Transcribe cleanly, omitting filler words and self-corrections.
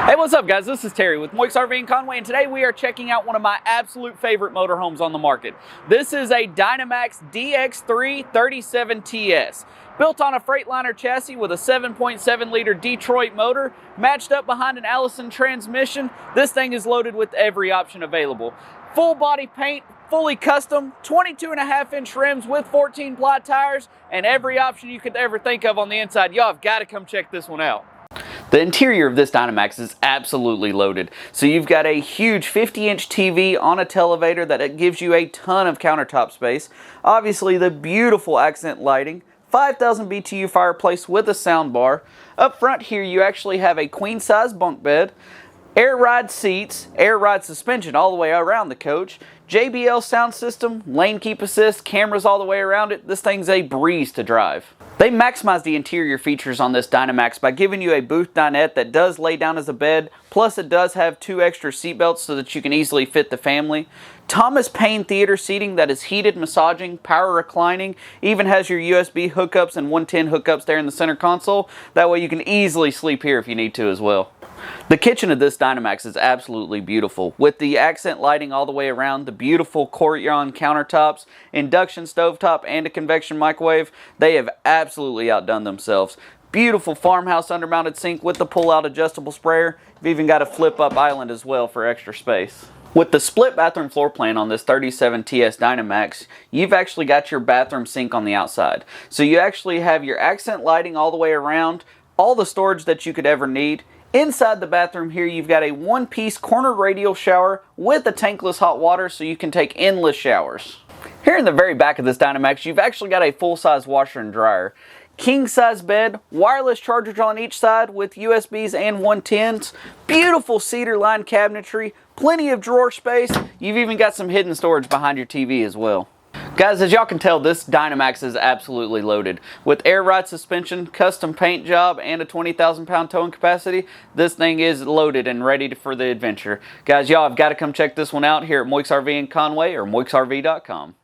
Hey, what's up guys? This is Terry with Moix RV in Conway, and today we are checking out one of my absolute favorite motorhomes on the market. This is a Dynamax DX3 37TS. Built on a Freightliner chassis with a 7.7 liter Detroit motor, matched up behind an Allison transmission. This thing is loaded with every option available. Full body paint, fully custom, 22.5-inch rims with 14 ply tires, and every option you could ever think of on the inside. Y'all have got to come check this one out. The interior of this Dynamax is absolutely loaded. So you've got a huge 50-inch TV on a televator that gives you a ton of countertop space. Obviously the beautiful accent lighting, 5,000 BTU fireplace with a sound bar. Up front here you actually have a queen size bunk bed, air ride seats, air ride suspension all the way around the coach, JBL sound system, lane keep assist, cameras all the way around it. This thing's a breeze to drive. They maximize the interior features on this Dynamax by giving you a booth dinette that does lay down as a bed, plus it does have 2 extra seat belts so that you can easily fit the family. Thomas Paine theater seating that is heated massaging, power reclining, even has your USB hookups and 110 hookups there in the center console. That way you can easily sleep here if you need to as well. The kitchen of this Dynamax is absolutely beautiful, with the accent lighting all the way around, the beautiful courtyard countertops, induction stovetop, and a convection microwave. They have absolutely outdone themselves. Beautiful farmhouse undermounted sink with the pull-out adjustable sprayer. You've even got a flip-up island as well for extra space. With the split bathroom floor plan on this 37TS Dynamax, you've actually got your bathroom sink on the outside. So you actually have your accent lighting all the way around, all the storage that you could ever need. Inside the bathroom here, you've got a one-piece corner radial shower with a tankless hot water so you can take endless showers. Here in the very back of this Dynamax, you've actually got a full-size washer and dryer. King-size bed, wireless chargers on each side with USBs and 110s, beautiful cedar lined cabinetry, plenty of drawer space. You've even got some hidden storage behind your TV as well. Guys, as y'all can tell, this Dynamax is absolutely loaded. With air ride suspension, custom paint job, and a 20,000 pound towing capacity, this thing is loaded and ready for the adventure. Guys, y'all have got to come check this one out here at Moix RV in Conway or moixrv.com.